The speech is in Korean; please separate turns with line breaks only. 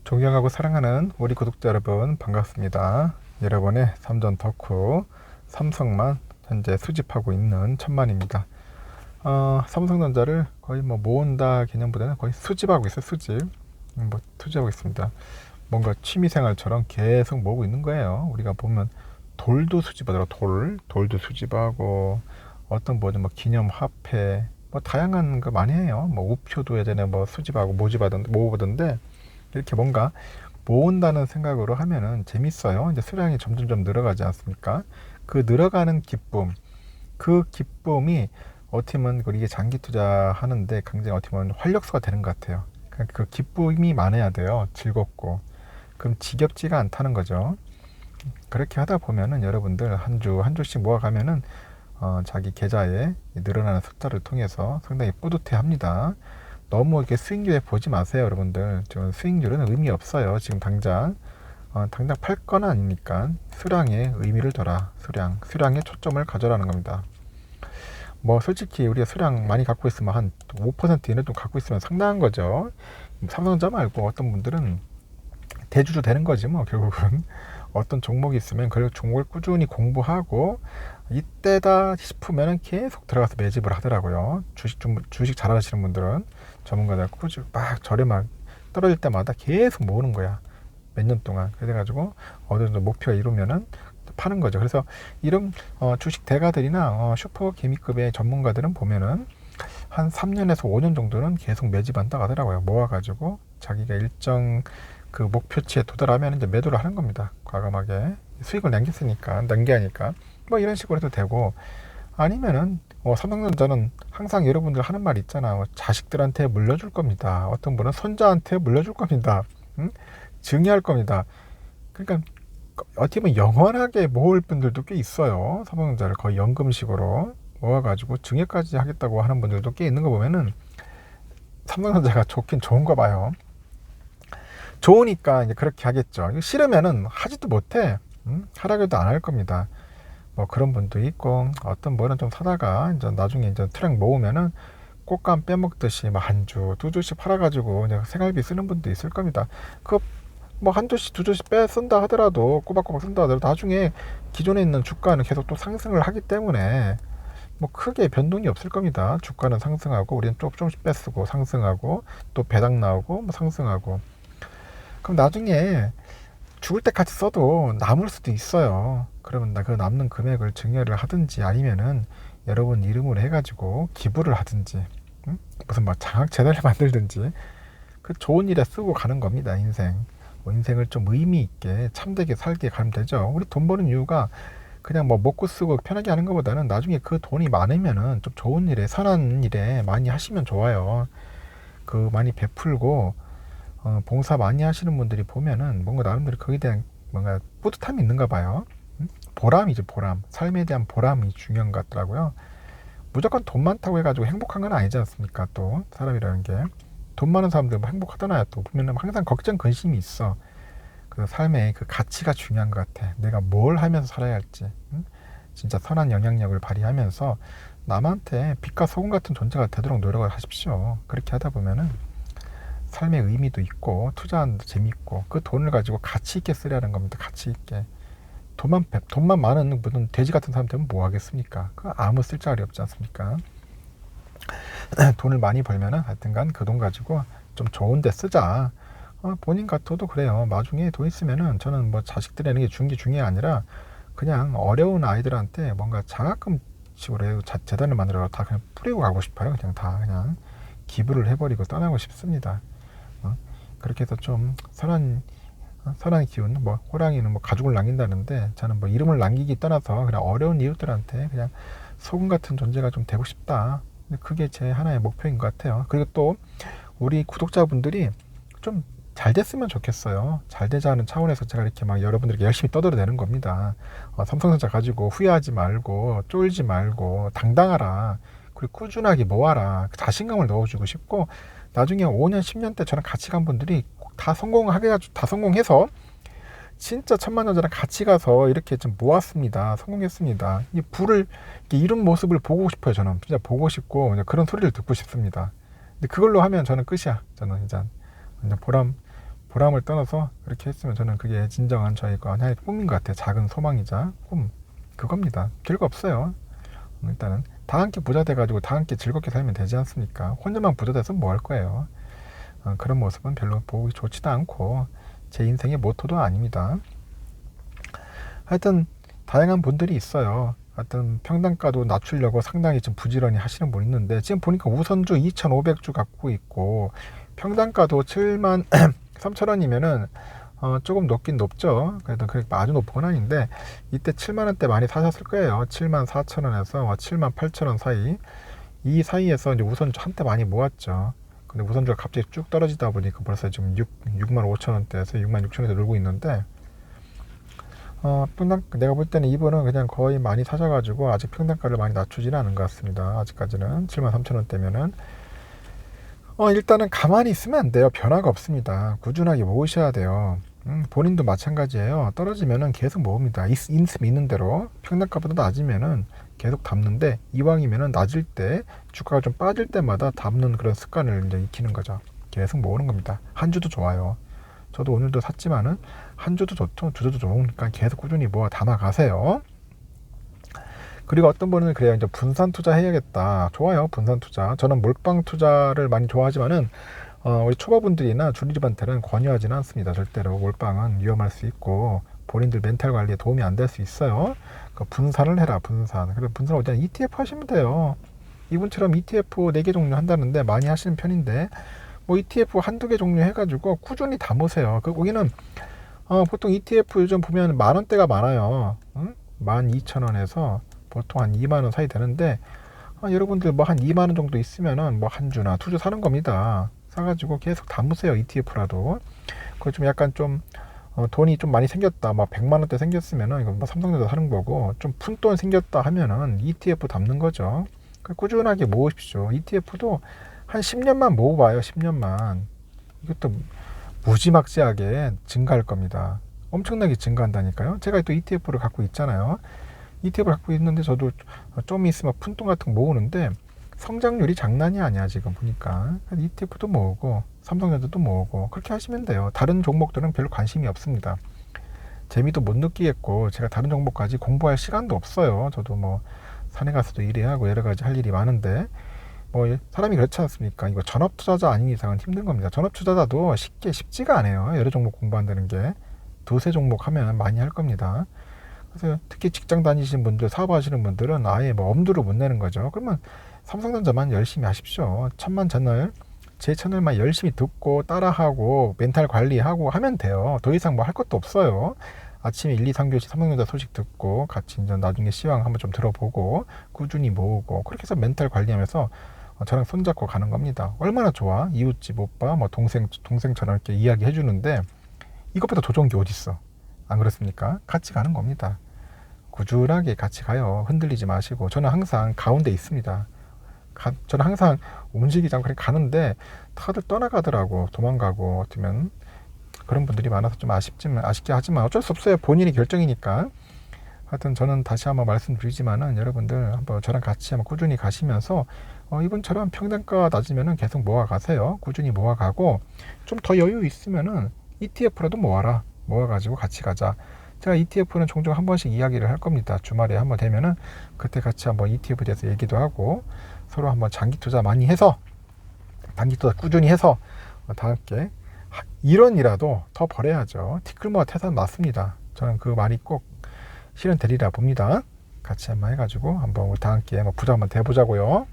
존경하고 사랑하는 우리 구독자 여러분 반갑습니다. 여러분의 삼전 덕후 삼성만 현재 수집하고 있는 천만입니다. 삼성전자를 거의 뭐 모은다 개념보다는 거의 수집하고 있어요. 수집하고 있습니다. 뭔가 취미생활처럼 계속 모으고 있는 거예요. 우리가 보면 돌도 수집하더라고. 돌도 수집하고 어떤 뭐 기념화폐 뭐 다양한 거 많이 해요. 뭐 우표도 예전에 뭐 수집하고 모으던데 이렇게 뭔가 모은다는 생각으로 하면은 재밌어요. 이제 수량이 점점 늘어가지 않습니까? 그 늘어가는 기쁨, 그 기쁨이 어떻게 보면 이게 장기 투자하는데 굉장히 어떻게 보면 활력소가 되는 것 같아요. 그 기쁨이 많아야 돼요. 즐겁고. 그럼 지겹지가 않다는 거죠. 그렇게 하다 보면은 여러분들 한 주씩 모아가면은 자기 계좌에 늘어나는 숫자를 통해서 상당히 뿌듯해 합니다. 너무 이렇게 수익률에 보지 마세요, 여러분들. 지금 수익률은 의미 없어요. 지금 당장 팔 건 아니니까 수량에 의미를 둬라. 수량에 초점을 가져라는 겁니다. 뭐 솔직히 우리가 수량 많이 갖고 있으면 한 5% 이내 좀 갖고 있으면 상당한 거죠. 삼성전자 말고 어떤 분들은 대주주 되는 거지 뭐 결국은. 어떤 종목이 있으면 그 종목을 꾸준히 공부하고 이때다 싶으면 계속 들어가서 매집을 하더라고요. 주식 잘 하시는 분들은 전문가들 꾸준히 막 저렴하게 떨어질 때마다 계속 모으는 거야. 몇 년 동안. 그래가지고 어느 정도 목표가 이루면은 파는 거죠. 그래서 이런 주식 대가들이나 슈퍼 개미급의 전문가들은 보면은 한 3년에서 5년 정도는 계속 매집한다고 하더라고요. 모아가지고 자기가 일정 그 목표치에 도달하면 이제 매도를 하는 겁니다. 과감하게 수익을 남기하니까 뭐 이런 식으로 해도 되고, 아니면은 삼성전자는 항상 여러분들 하는 말 있잖아. 자식들한테 물려줄 겁니다. 어떤 분은 손자한테 물려줄 겁니다. 응? 증여할 겁니다. 그러니까 어떻게 보면 영원하게 모을 분들도 꽤 있어요. 삼성전자를 거의 연금식으로 모아가지고 증여까지 하겠다고 하는 분들도 꽤 있는 거 보면은 삼성전자가 좋긴 좋은가 봐요. 좋으니까 이제 그렇게 하겠죠. 싫으면은 하지도 못해. 하라고 해도 안 할 겁니다. 뭐 그런 분도 있고, 어떤 분은 좀 사다가 이제 나중에 이제 트랙 모으면은 꽃감 빼먹듯이 뭐 한 주, 두 주씩 팔아가지고 이제 생활비 쓰는 분도 있을 겁니다. 그 뭐 한 주씩, 두 주씩 빼 쓴다 하더라도, 꼬박꼬박 쓴다 하더라도 나중에 기존에 있는 주가는 계속 또 상승을 하기 때문에 뭐 크게 변동이 없을 겁니다. 주가는 상승하고 우리는 조금씩 빼쓰고 상승하고 또 배당 나오고 뭐 상승하고. 그럼 나중에 죽을 때까지 써도 남을 수도 있어요. 그러면 그 남는 금액을 증여를 하든지 아니면은 여러분 이름으로 해가지고 기부를 하든지, 무슨 막 장학재단을 만들든지 그 좋은 일에 쓰고 가는 겁니다. 인생을 좀 의미 있게 참되게 살게 가면 되죠. 우리 돈 버는 이유가 그냥 뭐 먹고 쓰고 편하게 하는 것보다는 나중에 그 돈이 많으면은 좀 좋은 일에, 선한 일에 많이 하시면 좋아요. 그 많이 베풀고 봉사 많이 하시는 분들이 보면은 뭔가 나름대로 거기에 대한 뭔가 뿌듯함이 있는가 봐요. 보람이죠, 보람. 삶에 대한 보람이 중요한 것 같더라고요. 무조건 돈 많다고 해가지고 행복한 건 아니지 않습니까? 또 사람이라는 게 돈 많은 사람들 뭐 행복하잖아요. 또 보면은 항상 걱정 근심이 있어. 그래서 삶의 그 가치가 중요한 것 같아. 내가 뭘 하면서 살아야 할지, 진짜 선한 영향력을 발휘하면서 남한테 빛과 소금 같은 존재가 되도록 노력을 하십시오. 그렇게 하다 보면은 삶의 의미도 있고 투자하는 데 재밌고 그 돈을 가지고 가치 있게 쓰려는 겁니다. 가치 있게. 돈만 많은 무슨 돼지 같은 사람 되면 뭐 하겠습니까? 그 아무 쓸자리 없지 않습니까? 돈을 많이 벌면은 하여튼간 그 돈 가지고 좀 좋은 데 쓰자. 본인 같아도 그래요. 나중에 돈 있으면은 저는 뭐 자식들에게 준 게 중요한 게 아니라 그냥 어려운 아이들한테 뭔가 장학금식으로 해서 재단을 만들어 다 그냥 뿌리고 가고 싶어요. 그냥 기부를 해버리고 떠나고 싶습니다. 그렇게 해서 좀 선한 기운, 뭐 호랑이는 뭐 가죽을 남긴다는데 저는 뭐 이름을 남기기 떠나서 그냥 어려운 이웃들한테 그냥 소금 같은 존재가 좀 되고 싶다. 그게 제 하나의 목표인 것 같아요. 그리고 또 우리 구독자분들이 좀 잘 됐으면 좋겠어요. 잘 되자는 차원에서 제가 이렇게 막 여러분들에게 열심히 떠들어대는 겁니다. 삼성전자 가지고 후회하지 말고 쫄지 말고 당당하라. 그리고 꾸준하게 모아라. 자신감을 넣어주고 싶고, 나중에 5년 10년 때 저랑 같이 간 분들이 다 성공해서 진짜 천만전자랑 같이 가서 이렇게 좀 모았습니다. 성공했습니다. 이 불을 이룬 모습을 보고 싶어요. 저는 진짜 보고 싶고 그런 소리를 듣고 싶습니다. 근데 그걸로 하면 저는 끝이야. 저는 이제 보람 보람을 떠나서 그렇게 했으면 저는 그게 진정한 저희 하나의 꿈인 것 같아요. 작은 소망이자 꿈, 그겁니다. 별거 없어요. 일단은 다 함께 부자 돼가지고 다 함께 즐겁게 살면 되지 않습니까? 혼자만 부자 돼서 뭐 할 거예요. 그런 모습은 별로 보기 좋지도 않고 제 인생의 모토도 아닙니다. 하여튼 다양한 분들이 있어요. 하여튼 평단가도 낮추려고 상당히 좀 부지런히 하시는 분 있는데, 지금 보니까 우선주 2,500주 갖고 있고 평단가도 7만 3천원이면은 조금 높긴 높죠. 그래도 그렇게 아주 높은 건 아닌데, 이때 7만원대 많이 사셨을 거예요. 7만 4천원에서 7만 8천원 사이, 이 사이에서 이제 우선주 한때 많이 모았죠. 근데 우선주가 갑자기 쭉 떨어지다 보니까 벌써 지금 6만 5천원대에서 6만 6천원대 놀고 있는데, 내가 볼 때는 이분은 그냥 거의 많이 사셔가지고 아직 평단가를 많이 낮추지는 않은 것 같습니다. 아직까지는 7만 3천원대면은 일단은 가만히 있으면 안 돼요. 변화가 없습니다. 꾸준하게 모으셔야 돼요. 본인도 마찬가지예요. 떨어지면은 계속 모읍니다. 인스 있는 대로 평단가보다 낮으면은 계속 담는데, 이왕이면은 낮을 때 주가가 좀 빠질 때마다 담는 그런 습관을 이제 익히는 거죠. 계속 모으는 겁니다. 한 주도 좋아요. 저도 오늘도 샀지만은 한 주도 좋죠. 두 주도 좋으니까 계속 꾸준히 모아 담아 가세요. 그리고 어떤 분은 그래요. 이제 분산 투자 해야겠다. 좋아요. 분산 투자. 저는 몰빵 투자를 많이 좋아하지만은 우리 초보분들이나 주리집한테는 권유하지는 않습니다. 절대로. 몰빵은 위험할 수 있고 본인들 멘탈 관리에 도움이 안 될 수 있어요. 분산을 해라. 분산. 그래서 분산을 어디냐, ETF 하시면 돼요. 이분처럼 ETF 4개 종류 한다는데 많이 하시는 편인데, 뭐 ETF 한두 개 종류 해가지고 꾸준히 담으세요. 거기는 보통 ETF 요즘 보면 만원대가 많아요. 12,000원에서 보통 한 2만원 사이 되는데, 여러분들 뭐 한 2만원 정도 있으면은 뭐 한 주나 두 주 사는 겁니다. 사가지고 계속 담으세요. ETF라도. 그거 좀 약간 좀 돈이 좀 많이 생겼다, 막 100만원대 생겼으면은 이거 뭐 삼성전자 사는 거고, 좀 푼돈 생겼다 하면은 ETF 담는 거죠. 꾸준하게 모으십시오. ETF도 한 10년만 모아봐요. 10년만. 이것도 무지막지하게 증가할 겁니다. 엄청나게 증가한다니까요. 제가 또 ETF를 갖고 있잖아요. ETF를 갖고 있는데 저도 좀 있으면 푼돈 같은 거 모으는데 성장률이 장난이 아니야. 지금 보니까 ETF도 모으고 삼성전자도 모으고 그렇게 하시면 돼요. 다른 종목들은 별로 관심이 없습니다. 재미도 못 느끼겠고, 제가 다른 종목까지 공부할 시간도 없어요. 저도 뭐 산에 가서도 일해야 하고 여러 가지 할 일이 많은데, 뭐 사람이 그렇지 않습니까? 이거 전업 투자자 아닌 이상은 힘든 겁니다. 전업 투자자도 쉽지가 않아요. 여러 종목 공부한다는 게. 두세 종목 하면 많이 할 겁니다. 그래서 특히 직장 다니시는 분들, 사업하시는 분들은 아예 뭐 엄두를 못 내는 거죠. 그러면 삼성전자만 열심히 하십시오. 천만 채널, 제 채널만 열심히 듣고 따라하고 멘탈 관리하고 하면 돼요. 더 이상 뭐 할 것도 없어요. 아침에 1, 2, 3교시 삼성전자 소식 듣고 같이 이제 나중에 시황 한번 좀 들어보고 꾸준히 모으고, 그렇게 해서 멘탈 관리하면서 저랑 손잡고 가는 겁니다. 얼마나 좋아. 이웃집 오빠, 뭐 동생처럼 이렇게 이야기해 주는데 이것보다 더 좋은 게 어딨어. 안 그렇습니까? 같이 가는 겁니다. 꾸준하게 같이 가요. 흔들리지 마시고. 저는 항상 가운데 있습니다. 저는 항상 움직이지 않고 그냥 가는데 다들 떠나가더라고. 도망가고. 어쩌면 그런 분들이 많아서 좀 아쉽게 하지만 어쩔 수 없어요. 본인의 결정이니까. 하여튼 저는 다시 한번 말씀드리지만은, 여러분들 한번 저랑 같이 한번 꾸준히 가시면서 이분처럼 평단가 낮으면은 계속 모아가세요. 꾸준히 모아가고, 좀 더 여유 있으면은 ETF라도 모아가지고 같이 가자. 제가 ETF는 종종 한 번씩 이야기를 할 겁니다. 주말에 한번 되면은 그때 같이 한번 ETF에 대해서 얘기도 하고, 서로 한번 장기 투자 많이 해서, 단기 투자 꾸준히 해서 다 함께 1원이라도 더 벌어야죠. 티끌모아 태산 맞습니다. 저는 그 말이 꼭 실현되리라 봅니다. 같이 한번 해가지고 한번 우리 다 함께 부자 한번 돼보자고요.